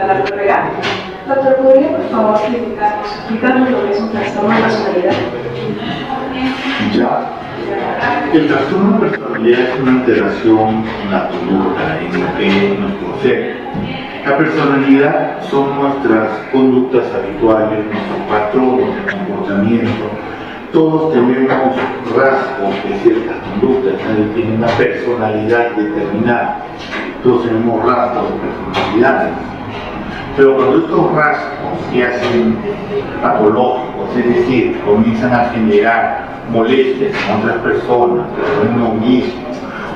la colega. Doctor, ¿podría por favor explicarnos lo que es un trastorno de personalidad? Ya. El trastorno de personalidad es una alteración en la conducta, en lo que es nuestro ser. La personalidad son nuestras conductas habituales, nuestros patrones de comportamiento. Todos tenemos rasgos de ciertas conductas, nadie tiene una personalidad determinada. Todos tenemos rasgos de personalidad. Pero cuando estos rasgos se hacen patológicos, es decir, comienzan a generar molestias en otras personas, en uno mismo,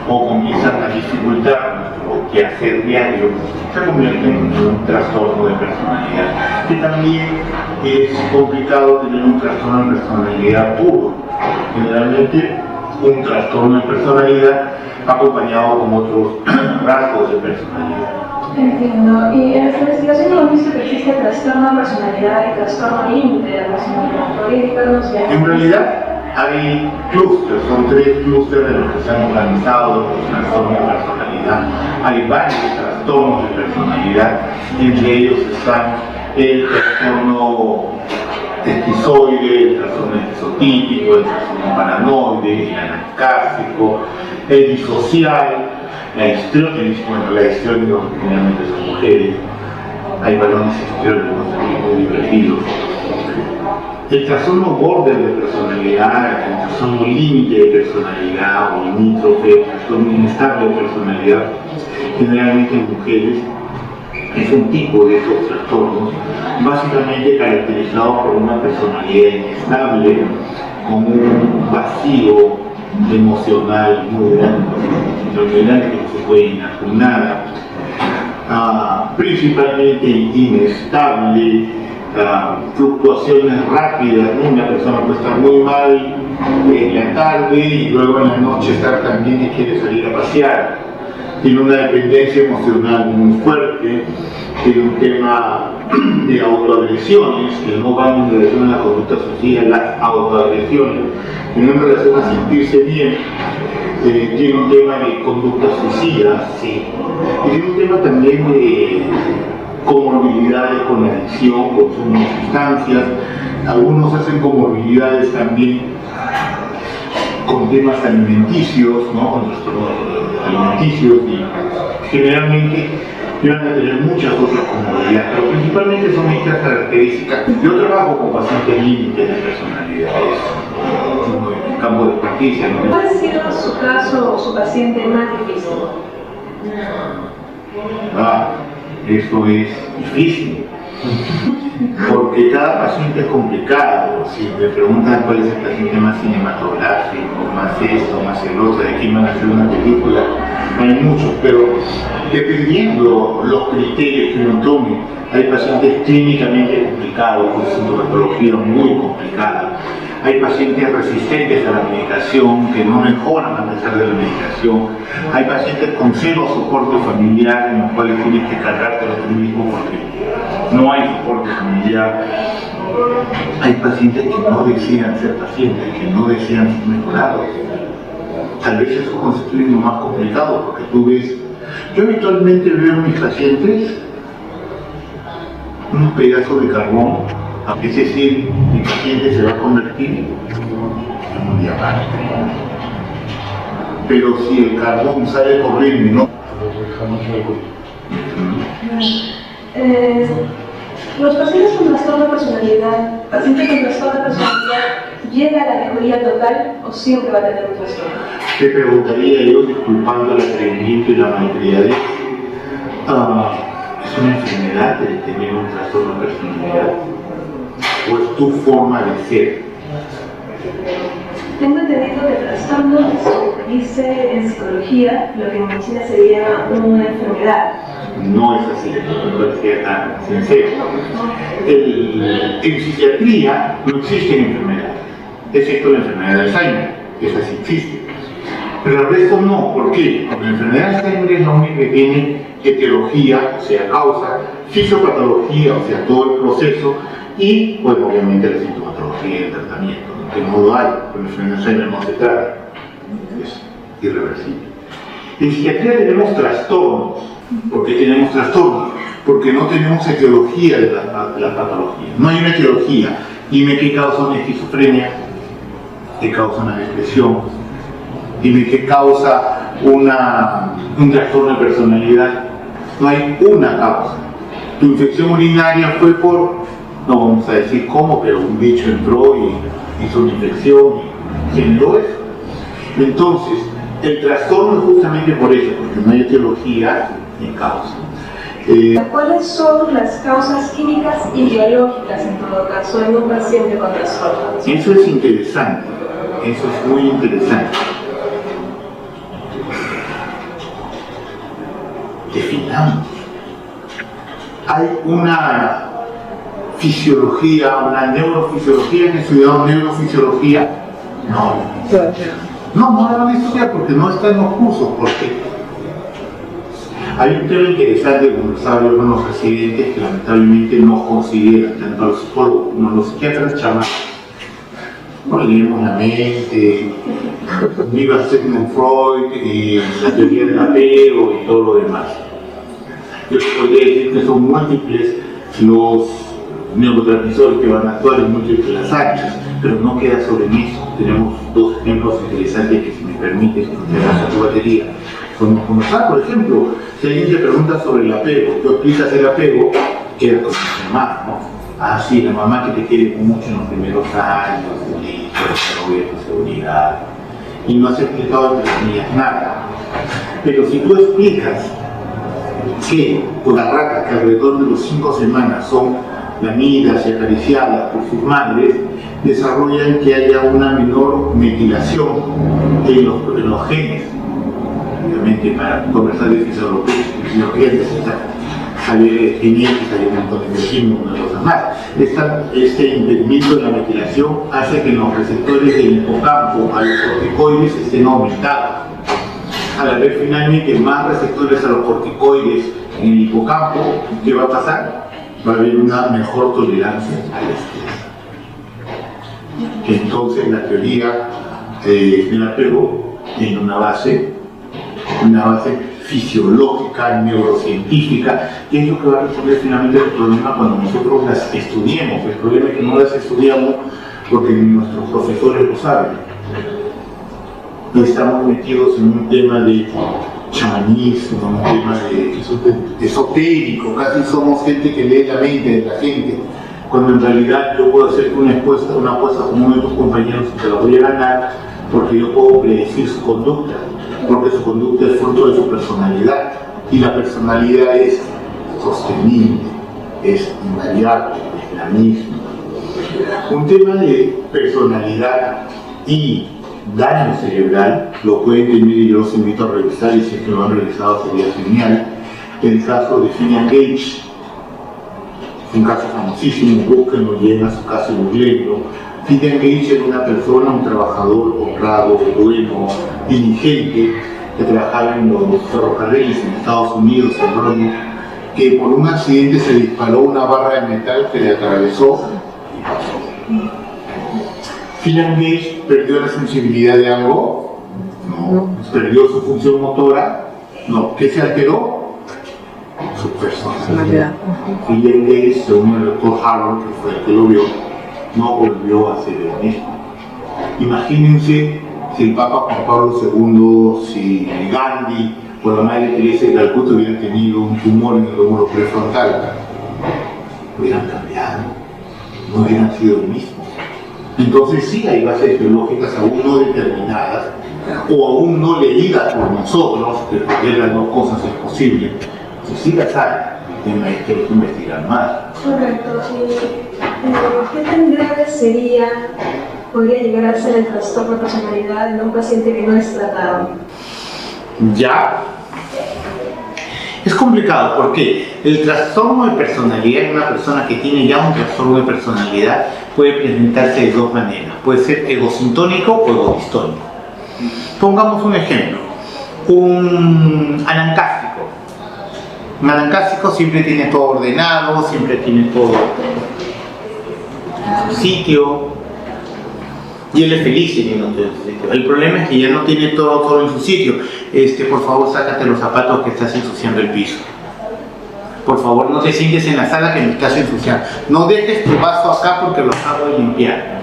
o comienzan a dificultar nuestro quehacer diario, se convierten en un trastorno de personalidad. Que también es complicado tener un trastorno de personalidad puro. Generalmente, un trastorno de personalidad acompañado con otros rasgos de personalidad. Entiendo. Y en esta investigación hemos visto que existe trastorno de personalidad y trastorno límite de personalidad. ¿Podría indicarnos bien? En realidad, hay clústeres, son 3 clústeres de los que se han organizado los trastornos de personalidad. Hay varios trastornos de personalidad, entre ellos están el trastorno esquizoide, el trastorno esquizotípico, el trastorno paranoide, el anacársico, el disocial, la histriónica, bueno, la histriónica generalmente son mujeres, hay varones histriónicos también muy divertidos. El trastorno border de personalidad, el trastorno límite de personalidad o limítrofe, el trastorno inestable de personalidad, generalmente en mujeres, es un tipo de estos trastornos, básicamente caracterizado por una personalidad inestable, con un vacío emocional muy grande que no se puede inaccionar, principalmente inestable, fluctuaciones rápidas, ¿no? Una persona puede estar muy mal en la tarde y luego en la noche estar también y quiere salir a pasear. Tiene una dependencia emocional muy fuerte, tiene un tema de autoagresiones que no van en relación a la conducta social, las autoagresiones, sino en relación a sentirse bien. Tiene un tema de conducta suicida, sí. Y tiene un tema también de comorbilidades con adicción, consumo de sustancias. Algunos hacen comorbilidades también con temas alimenticios, ¿no? Con trastornos alimenticios, y generalmente van a tener muchas otras comorbilidades, pero principalmente son estas características. Yo trabajo con pacientes límites de personalidades, en el campo de experticia, ¿no? ¿Cuál ha sido su caso o su paciente más difícil? Eso es difícil, porque cada paciente es complicado. Si me preguntan cuál es el paciente más cinematográfico, más esto, más el otro, de quién van a hacer una película, hay muchos, pero dependiendo los criterios que uno tome, hay pacientes clínicamente complicados, con sintomatología muy complicada. Hay pacientes resistentes a la medicación que no mejoran a pesar de la medicación. Hay pacientes con cero soporte familiar en los cuales tienes que cargártelo tú mismo porque no hay soporte familiar. Hay pacientes que no desean ser pacientes, que no desean ser mejorados. Tal vez eso constituye lo más complicado porque tú ves, yo habitualmente veo en mis pacientes un pedazo de carbón. Es decir, mi paciente se va a convertir en un diamante. Pero si el carbón sale corriendo y no... Los pacientes con trastorno de personalidad, pacientes con trastorno de personalidad, ¿llega a la mejoría total o siempre va a tener un trastorno? Te preguntaría yo, disculpando el atrevimiento y la malcriadez, ¿es una enfermedad el tener un trastorno de personalidad? ¿O es tu forma de ser? Tengo entendido que el trastorno se dice en psicología, lo que en medicina sería una enfermedad. No es así, no parecía tan sincero. En psiquiatría no existen enfermedades, excepto la enfermedad de Alzheimer, esa sí existe. Pero el resto no, ¿por qué? Porque la enfermedad de Alzheimer es la única que tiene etiología, o sea, causa, fisiopatología, o sea, todo el proceso, y, pues, obviamente, la sintomatología y el tratamiento, ¿no? Que no lo hay, porque la enfermedad de Alzheimer no se trata, es irreversible. En psiquiatría tenemos trastornos. ¿Por qué tenemos trastornos? porque no tenemos etiología de la patología. No hay una etiología. Dime qué causa una esquizofrenia, qué causa una depresión, dime qué causa un trastorno de personalidad. No hay una causa. Tu infección urinaria fue por, no vamos a decir cómo, pero un bicho entró y hizo una infección y generó eso. Entonces, el trastorno es justamente por eso, porque no hay etiología ni causa. ¿Cuáles son las causas químicas y biológicas, en todo caso, en un paciente con trastorno? Eso es interesante, eso es muy interesante. Definamos. Hay una fisiología, una neurofisiología, ¿han estudiado neurofisiología? No la van a estudiar porque no está en los cursos, porque hay un tema interesante, conversaba yo con los residentes, que lamentablemente no consideran, tanto a los psicólogos como a los psiquiatras, chamanes. No leemos la mente, viva Sigmund Freud y la teoría del apego y todo lo demás. Yo podría decir que son múltiples los neurotransmisores que van a actuar en múltiples las áreas, pero no queda sobre eso. Tenemos dos ejemplos interesantes que, si me permite, si me das tu batería, podemos conversar. Por ejemplo, si alguien te pregunta sobre el apego, tú explicas el apego, queda con tu mamá, ¿no? Ah, sí, la mamá que te quiere mucho en los primeros años, de tu seguridad, y no has explicado entre comillas nada. Pero si tú explicas que por la rata que alrededor de los 5 semanas son lamidas y acariciadas por sus madres, desarrollan que haya una menor metilación en los genes. Obviamente, para conversar de fisiología necesita saber genética y un montón de bioquímica, una cosa más. Este impedimento de la metilación hace que los receptores del hipocampo a los corticoides estén aumentados. Al haber finalmente más receptores a los corticoides en el hipocampo, ¿qué va a pasar? Va a haber una mejor tolerancia al estrés. Entonces la teoría del apego tiene una base fisiológica, neurocientífica, que es lo que va a resolver finalmente el problema cuando nosotros las estudiemos. El problema es que no las estudiamos porque nuestros profesores lo saben. No estamos metidos en un tema de chamanismo, un tema de esotérico, casi somos gente que lee la mente de la gente, cuando en realidad yo puedo hacer una apuesta con uno de tus compañeros y te la voy a ganar porque yo puedo predecir su conducta, porque su conducta es fruto de su personalidad, y la personalidad es sostenible, es invariable, es la misma. Un tema de personalidad y daño cerebral lo pueden tener, y yo los invito a revisar, y si es que lo han revisado sería genial, el caso de Finian Gage, un caso famosísimo, búsquenlo, lleguen a su caso y googleenlo. Finian Gage era una persona, un trabajador honrado, bueno, diligente, que trabajaba en los ferrocarriles en Estados Unidos, en Roanoke, que por un accidente se disparó una barra de metal que le atravesó y pasó. Finian Gage perdió la sensibilidad de algo, no. Perdió su función motora, no. ¿Qué se alteró? Su personalidad. Finian Gage, según el doctor Harvard, que fue el que lo vio, no volvió a ser el mismo. Imagínense si el Papa Juan Pablo II, si Gandhi o la Madre Teresa de Calcuta hubieran tenido un tumor en el lóbulo prefrontal, hubieran cambiado, no hubieran sido el mismo. Entonces sí hay bases biológicas aún no determinadas o aún no leídas por nosotros, que cualquiera de las dos cosas es posible. Si sí las hay, hay que investigar más. Correcto. ¿Qué tan grave podría llegar a ser el trastorno de personalidad en un paciente que no es tratado? Ya. Es complicado porque el trastorno de personalidad en una persona que tiene ya un trastorno de personalidad puede presentarse de dos maneras. Puede ser egosintónico o egodistónico. Pongamos un ejemplo. Un anancástico. Un anancástico siempre tiene todo ordenado, siempre tiene todo en su sitio. Y él es feliz teniendo todo en su sitio. El problema es que ya no tiene todo en su sitio. Por favor, sácate los zapatos que estás ensuciando el piso. por favor no te sientes en la sala que me estás ensuciando, no dejes tu vaso acá porque lo acabo de limpiar.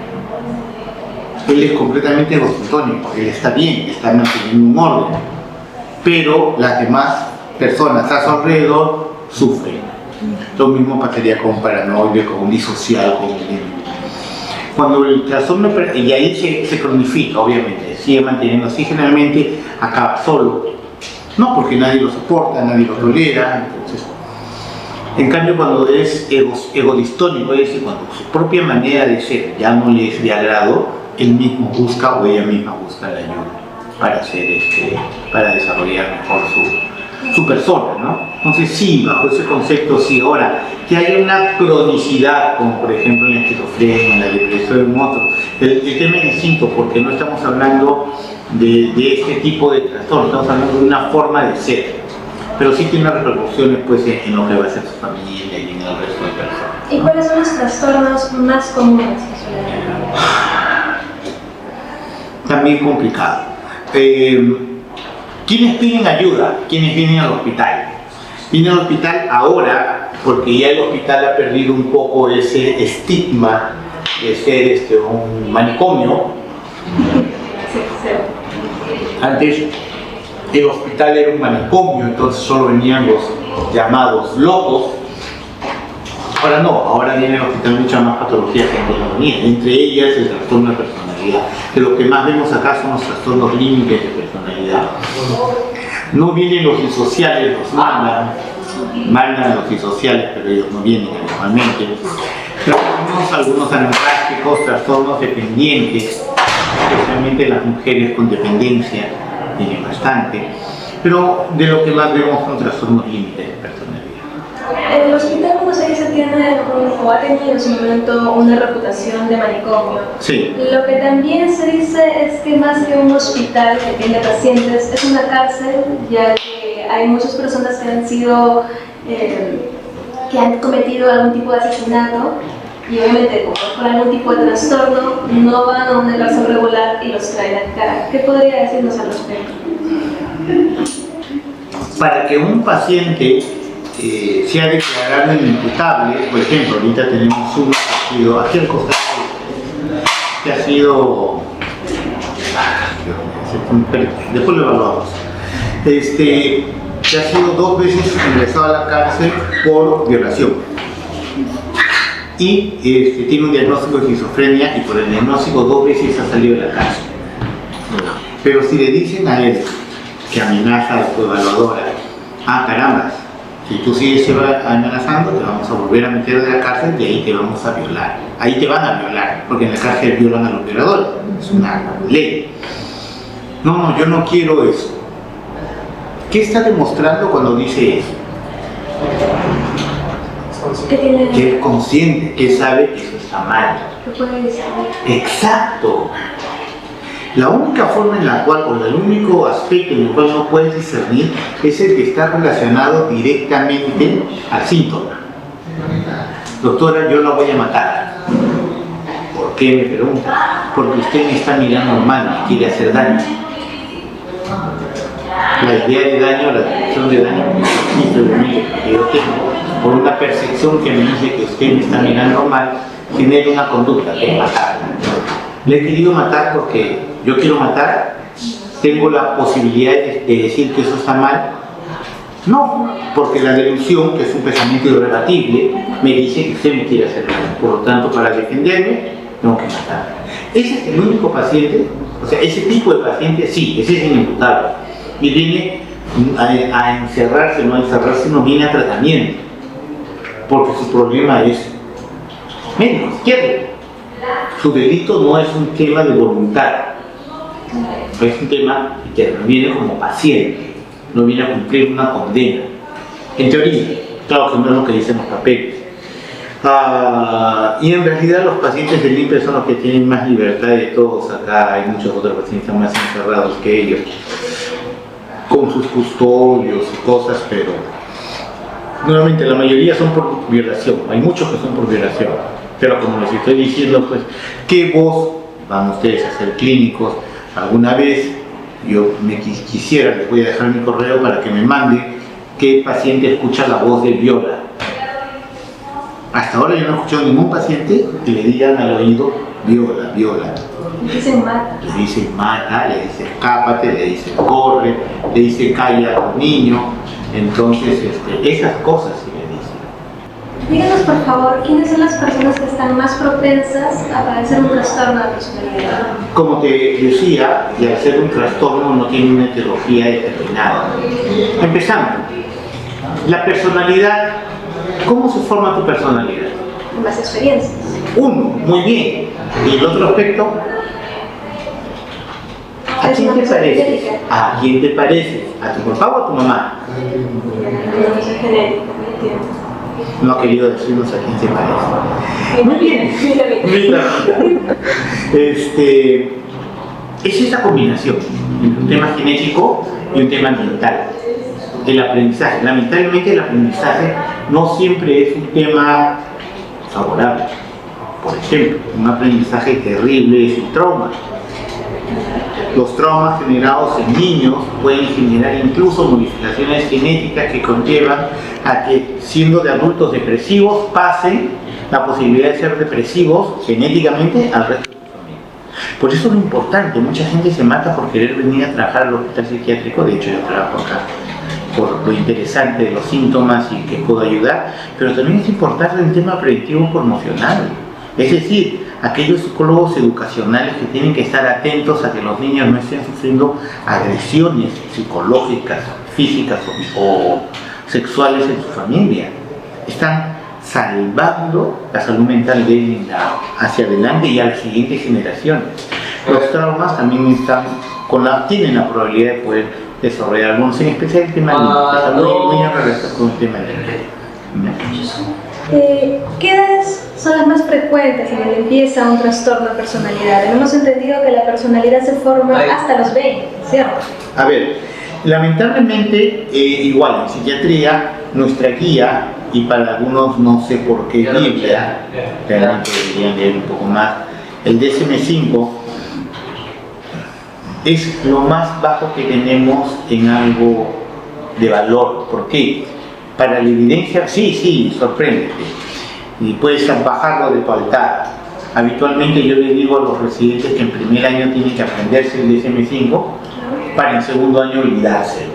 Él es completamente egocentónico, él está bien, está manteniendo un orden, pero las demás personas a su alrededor sufren. Lo mismo pasaría con un paranoide, con un disocial, con un límite. Cuando el trastorno, y ahí se cronifica, obviamente, sigue manteniéndose, generalmente acaba solo, no porque nadie lo soporta, nadie lo tolera. Entonces, en cambio, cuando es egodistónico, es decir, cuando su propia manera de ser ya no le es de agrado, él mismo busca o ella misma busca la ayuda para para desarrollar mejor su persona, ¿no? Entonces sí, bajo ese concepto sí. Ahora, que haya una cronicidad, como por ejemplo en la esquizofrenia, en la depresión, en otro, el tema es distinto porque no estamos hablando de este tipo de trastorno, estamos hablando de una forma de ser, pero sí tiene repercusiones pues en lo que va a ser su familia y en el resto de personas. ¿Y cuáles son los trastornos más comunes que suelen tener? También complicado. ¿Quiénes piden ayuda? ¿Quiénes vienen al hospital? Vienen al hospital ahora porque ya el hospital ha perdido un poco ese estigma de ser un manicomio. Antes el hospital era un manicomio, entonces solo venían los llamados locos. Ahora no, ahora viene al hospital muchas más patologías que antes no venían, entre ellas el trastorno de personalidad. De lo que más vemos acá son los trastornos límites de personalidad. No vienen los disociales, los mandan a los disociales, pero ellos no vienen normalmente. Pero tenemos algunos anorásticos, trastornos dependientes, especialmente las mujeres con dependencia, tienen bastante. Pero de lo que más vemos son trastornos límites de personalidad. El hospital, como se dice, tiene o ha tenido en su momento una reputación de manicomio. Sí. Lo que también se dice es que más que un hospital que tiene pacientes, es una cárcel, ya que hay muchas personas que han sido, que han cometido algún tipo de asesinato y obviamente como por algún tipo de trastorno no van a una cárcel regular y los traen acá. ¿Qué podría decirnos al respecto? Para que un paciente sea declarado inimputable, por ejemplo, ahorita tenemos uno que ha sido, aquí al costado, que ha sido, después lo evaluamos, que ha sido 2 veces ingresado a la cárcel por violación y tiene un diagnóstico de esquizofrenia y por el diagnóstico 2 veces ha salido de la cárcel. Pero si le dicen a él que amenaza a su evaluadora, caramba, si tú sigues amenazando, te vamos a volver a meter de la cárcel y ahí te vamos a violar. Ahí te van a violar, porque en la cárcel violan a los violadores. Es una ley. No, yo no quiero eso. ¿Qué está demostrando cuando dice eso? Que es consciente, que sabe que eso está mal. Exacto. La única forma en la cual, o el único aspecto en el cual no puedes discernir es el que está relacionado directamente al síntoma. Doctora, yo la voy a matar. ¿Por qué? Me pregunta. Porque usted me está mirando mal, me quiere hacer daño. La idea de daño, la definición de daño que yo tengo, por una percepción que me dice que usted me está mirando mal, genera una conducta que es matar. Le he querido matar porque yo quiero matar, tengo la posibilidad de decir que eso está mal. No, porque la delusión, que es un pensamiento irrebatible, me dice que usted me quiere hacer daño. Por lo tanto, para defenderme, tengo que matar. Ese es el único paciente, o sea, ese tipo de paciente sí, ese es inimputable. Y viene a encerrarse, no a encerrarse, no viene a tratamiento. Porque su problema es médico, izquierdo. Su delito no es un tema de voluntad, es un tema que viene como paciente, no viene a cumplir una condena. En teoría, claro que no es lo que dicen los papeles. Y en realidad los pacientes del INPE son los que tienen más libertad de todos. Acá hay muchos otros pacientes más encerrados que ellos, con sus custodios y cosas, pero nuevamente la mayoría son por violación, hay muchos que son por violación. Pero como les estoy diciendo, pues, que vos, van ustedes a ser clínicos, alguna vez yo quisiera, les voy a dejar mi correo para que me mande qué paciente escucha la voz del viola. Hasta ahora yo no he escuchado a ningún paciente que le digan al oído viola, viola. Le dicen mata. Le dicen mata, le dicen escápate, le dicen corre, le dicen calla a un niño. Entonces, esas cosas sí le dicen. Díganos por favor, ¿quiénes son las personas que están más propensas a padecer un trastorno de personalidad? Como te decía, y al ser un trastorno no tiene una etiología determinada. Empezando, la personalidad, ¿cómo se forma tu personalidad? En base a experiencias. Uno, muy bien. Y el otro aspecto, ¿a quién te pareces? ¿A quién te pareces? ¿A tu papá o a tu mamá? No es genérico, no entiendo. No ha querido decirnos a quién se parece. Muy bien. Mira. Es esa combinación entre un tema genético y un tema ambiental. El aprendizaje. Lamentablemente el aprendizaje no siempre es un tema favorable. Por ejemplo, un aprendizaje terrible es el trauma. Los traumas generados en niños pueden generar incluso modificaciones genéticas que conllevan a que, siendo de adultos depresivos, pasen la posibilidad de ser depresivos genéticamente al resto de su familia. Por eso es lo importante, mucha gente se mata por querer venir a trabajar al hospital psiquiátrico. De hecho, yo trabajo acá por lo interesante de los síntomas y que puedo ayudar, pero también es importante el tema preventivo promocional. Es decir, aquellos psicólogos educacionales que tienen que estar atentos a que los niños no estén sufriendo agresiones psicológicas, físicas o sexuales en su familia. Están salvando la salud mental de hacia adelante y a las siguientes generaciones. Los traumas también tienen la probabilidad de poder desarrollar algunos, en especial el tema límite. Está muy en relación con el tema límite. ¿Qué edades son las más frecuentes en donde empieza un trastorno de personalidad? Hemos entendido que la personalidad se forma hasta los 20, ¿cierto? A ver, lamentablemente, igual en psiquiatría, nuestra guía, y para algunos no sé por qué Biblia, realmente deberían leer un poco más, el DSM-5 es lo más bajo que tenemos en algo de valor. ¿Por qué? Para la evidencia, sí, sorpréndete. Y puedes bajarlo de tu altar. Habitualmente yo les digo a los residentes que en primer año tienen que aprenderse el DSM-5 para en segundo año olvidárselo.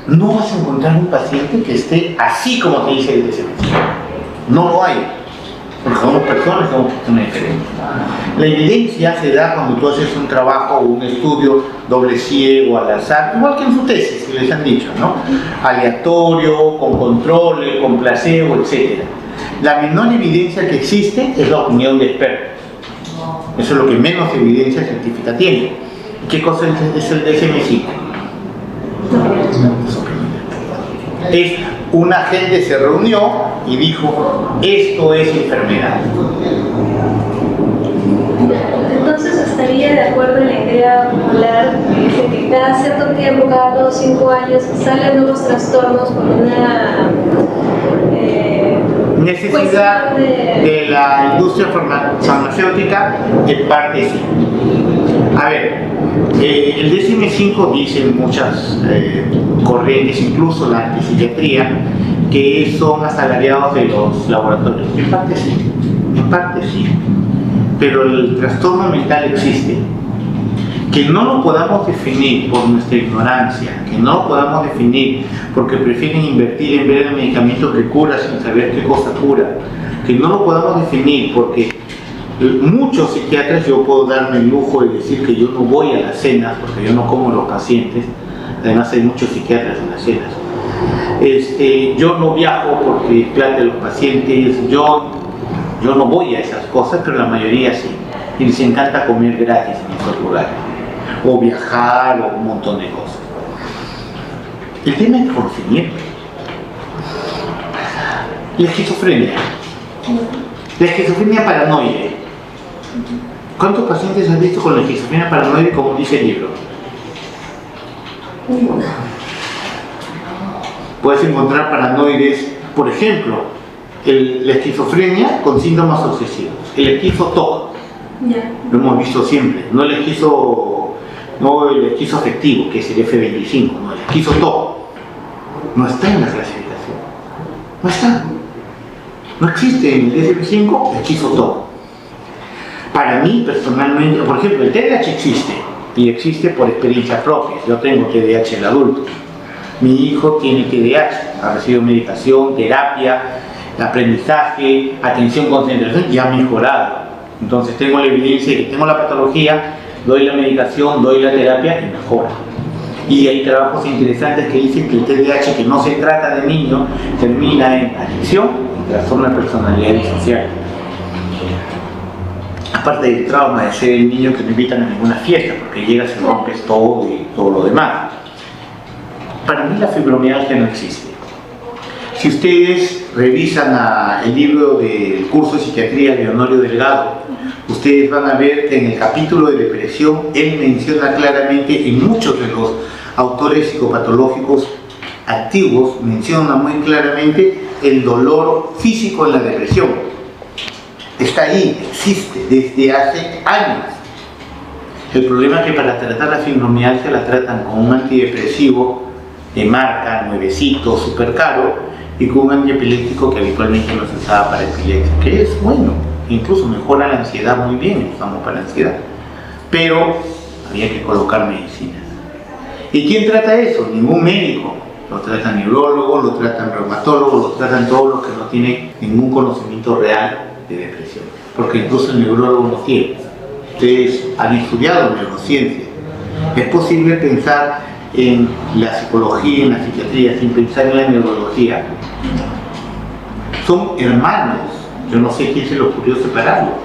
No vas a encontrar un paciente que esté así como te dice el DSM-5. No lo hay. Porque somos personas diferentes. La evidencia se da cuando tú haces un trabajo o un estudio doble ciego, al azar, igual que en su tesis, que les han dicho, ¿no? Aleatorio, con controles, con placebo, etc. La menor evidencia que existe es la opinión de expertos. Eso es lo que menos evidencia científica tiene. ¿Qué cosa es el DSM-5? Es una gente se reunió y dijo, esto es enfermedad. Entonces estaría de acuerdo en la idea popular que dice que cada cierto tiempo, cada 2 o 5 años, salen nuevos trastornos por una necesidad de la industria farmacéutica, en parte sí. A ver, el DSM-5 dice en muchas corrientes, incluso la antipsiquiatría, que son asalariados de los laboratorios. En parte sí, pero el trastorno mental existe. Que no lo podamos definir por nuestra ignorancia, que no lo podamos definir porque prefieren invertir en ver el medicamento que cura sin saber qué cosa cura, que no lo podamos definir porque muchos psiquiatras, yo puedo darme el lujo de decir que yo no voy a las cenas porque yo no como los pacientes, además hay muchos psiquiatras en las cenas. Yo no viajo porque plata de los pacientes, yo no voy a esas cosas, pero la mayoría sí, y les encanta comer gratis en esos lugares, o viajar, o un montón de cosas. El tema es conocimiento. La esquizofrenia paranoide. ¿Cuántos pacientes has visto con la esquizofrenia paranoide como dice el libro? Puedes encontrar paranoides, por ejemplo, la esquizofrenia con síntomas obsesivos, el esquizo-TOC, lo hemos visto siempre, no el esquizo afectivo, que es el F25, no, el esquizo-TOC, no está en la clasificación, no está. No existe en el DSM-5 esquizotoco. Para mí, personalmente, por ejemplo, el TDAH existe, y existe por experiencia propia. Yo tengo TDAH en adulto. Mi hijo tiene TDAH, ha recibido medicación, terapia, aprendizaje, atención, concentración, y ha mejorado. Entonces tengo la evidencia de que tengo la patología, doy la medicación, doy la terapia y mejora. Y hay trabajos interesantes que dicen que el TDAH, que no se trata de niño, termina en adicción y trastorno de personalidad disocial. Aparte del trauma de ser el niño que no invitan a ninguna fiesta, porque llegas y rompes todo y todo lo demás. Para mí la fibromialgia no existe. Si ustedes revisan el libro del curso de psiquiatría de Honorio Delgado, ustedes van a ver que en el capítulo de depresión él menciona claramente, en muchos de los autores psicopatológicos activos, menciona muy claramente el dolor físico en la depresión. Está ahí, existe desde hace años. El problema es que para tratar la fibromialgia la tratan con un antidepresivo de marca, nuevecito, súper caro, y con un antiepiléptico que habitualmente no se usaba para epilepsia, que es bueno, incluso mejora la ansiedad muy bien, lo usamos para la ansiedad, pero había que colocar medicinas. ¿Y quién trata eso? Ningún médico. Lo tratan neurólogos, lo tratan reumatólogos, lo tratan todos los que no tienen ningún conocimiento real de depresión, porque incluso el neurólogo no tiene. Ustedes han estudiado neurociencia. Es posible pensar en la psicología, en la psiquiatría, sin pensar en la neurología. Son hermanos. Yo no sé quién se le ocurrió separarlos.